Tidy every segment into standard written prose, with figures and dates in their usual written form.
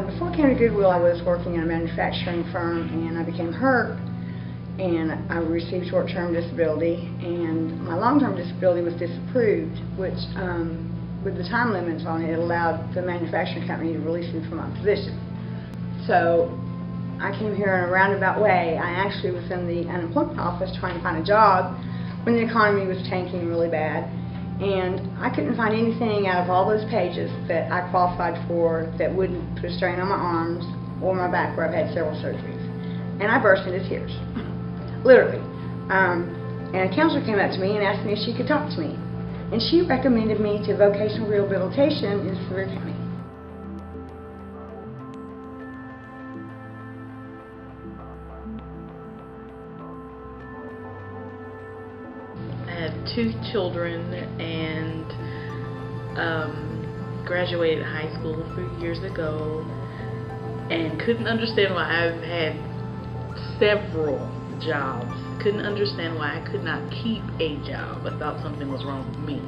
Before I came to Goodwill, I was working in a manufacturing firm, and I became hurt, and I received short-term disability, and my long-term disability was disapproved, which, with the time limits on it, allowed the manufacturing company to release me from my position. So I came here in a roundabout way. I actually was in the unemployment office trying to find a job when the economy was tanking really bad. And I couldn't find anything out of all those pages that I qualified for that wouldn't put a strain on my arms or my back, where I've had several surgeries. And I burst into tears, literally. And a counselor came up to me and asked me if she could talk to me. And she recommended me to vocational rehabilitation in Sevier County. I have 2 children and graduated high school a few years ago and couldn't understand why I've had several jobs. Couldn't understand why I could not keep a job. I thought something was wrong with me.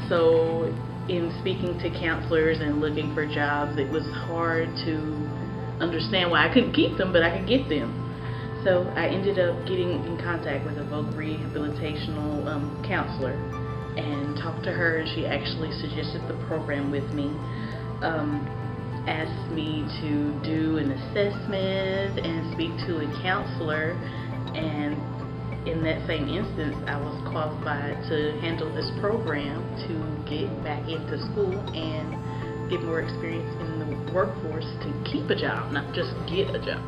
So in speaking to counselors and looking for jobs, it was hard to understand why I couldn't keep them, but I could get them. So I ended up getting in contact with a voc rehabilitational counselor and talked to her, and she actually suggested the program with me. Asked me to do an assessment and speak to a counselor, and in that same instance I was qualified to handle this program to get back into school and get more experience in the workforce to keep a job, not just get a job.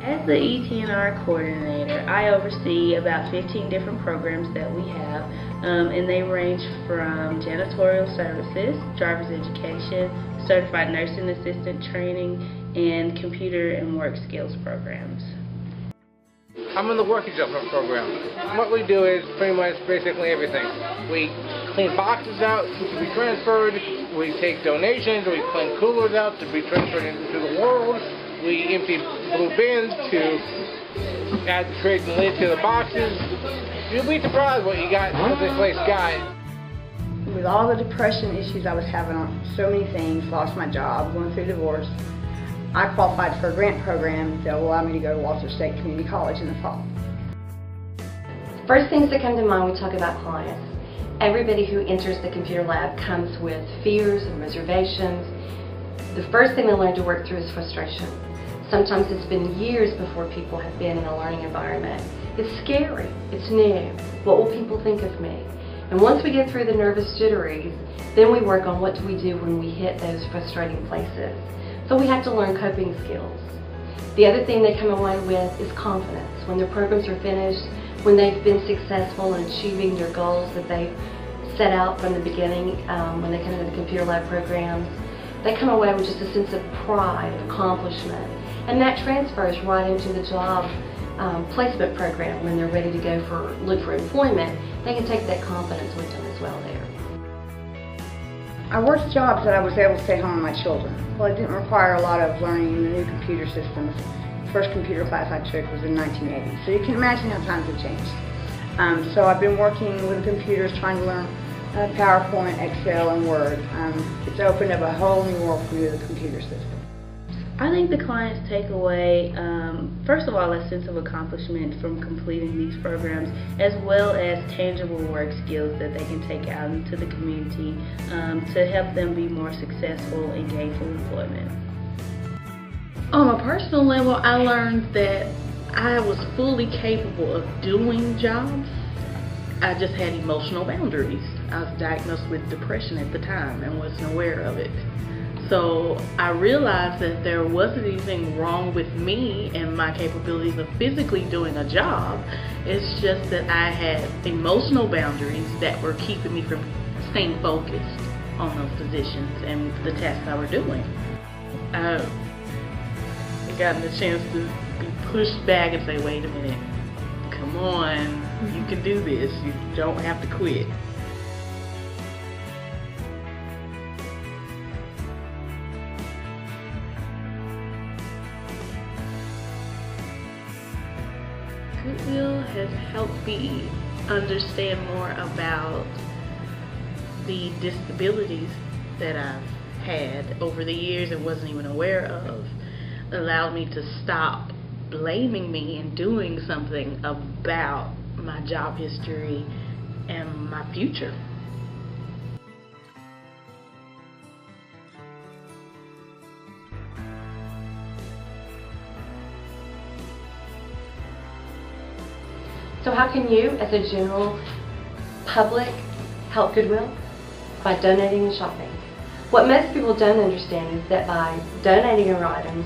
As the ET&R coordinator, I oversee about 15 different programs that we have, and they range from janitorial services, driver's education, certified nursing assistant training, and computer and work skills programs. I'm in the work adjustment program. What we do is pretty much basically everything. We clean boxes out to be transferred, we take donations, we clean coolers out to be transferred into the world. We empty blue bins to add the trays and lids to the boxes. You'll be surprised what this place got. With all the depression issues I was having on so many things, lost my job, going through divorce, I qualified for a grant program that will allow me to go to Walter State Community College in the fall. First things that come to mind when we talk about clients. Everybody who enters the computer lab comes with fears and reservations. The first thing they learn to work through is frustration. Sometimes it's been years before people have been in a learning environment. It's scary, it's new. What will people think of me? And once we get through the nervous jitteries, then we work on what do we do when we hit those frustrating places. So we have to learn coping skills. The other thing they come away with is confidence. When their programs are finished, when they've been successful in achieving their goals that they set out from the beginning, when they come into the computer lab programs, they come away with just a sense of pride, of accomplishment. And that transfers right into the job placement program. When they're ready to go look for employment, they can take that confidence with them as well there. I worked jobs that I was able to stay home with my children. Well, it didn't require a lot of learning the new computer systems. The first computer class I took was in 1980, so you can imagine how times have changed. So I've been working with computers, trying to learn PowerPoint, Excel, and Word. It's opened up a whole new world for me with the computer system. I think the clients take away, first of all, a sense of accomplishment from completing these programs, as well as tangible work skills that they can take out into the community to help them be more successful in gainful employment. On a personal level, I learned that I was fully capable of doing jobs. I just had emotional boundaries. I was diagnosed with depression at the time and wasn't aware of it. So I realized that there wasn't anything wrong with me and my capabilities of physically doing a job. It's just that I had emotional boundaries that were keeping me from staying focused on those positions and the tasks I were doing. I've gotten the chance to be pushed back and say, wait a minute, come on, you can do this, you don't have to quit. Goodwill has helped me understand more about the disabilities that I've had over the years and wasn't even aware of. It allowed me to stop blaming me and doing something about my job history and my future. So how can you, as a general public, help Goodwill? By donating and shopping. What most people don't understand is that by donating your items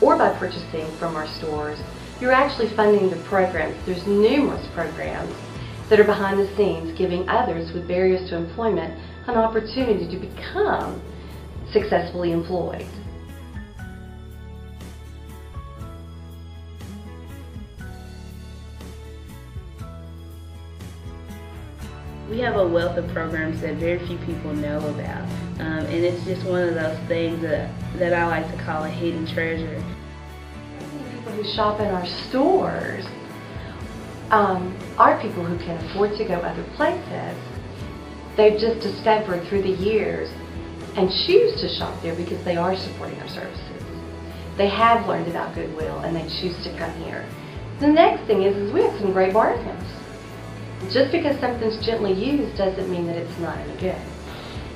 or by purchasing from our stores, you're actually funding the programs. There's numerous programs that are behind the scenes giving others with barriers to employment an opportunity to become successfully employed. We have a wealth of programs that very few people know about, and it's just one of those things that I like to call a hidden treasure. People who shop in our stores are people who can afford to go other places. They've just discovered through the years and choose to shop there because they are supporting our services. They have learned about Goodwill and they choose to come here. The next thing is we have some great bargains. Just because something's gently used doesn't mean that it's not any good.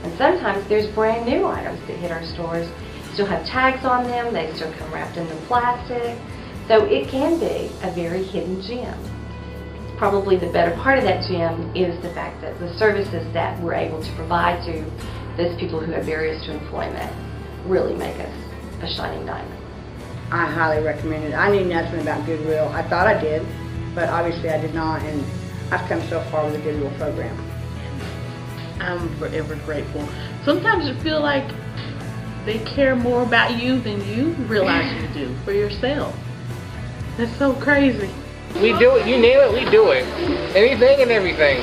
And sometimes there's brand new items that hit our stores, still have tags on them, they still come wrapped in the plastic. So it can be a very hidden gem. Probably the better part of that gem is the fact that the services that we're able to provide to those people who have barriers to employment really make us a shining diamond. I highly recommend it. I knew nothing about Goodwill. I thought I did, but obviously I did not, and I've come so far with the Goodwill program. I'm forever grateful. Sometimes you feel like they care more about you than you realize you do for yourself. That's so crazy. We do it. You nail it. We do it. Anything and everything.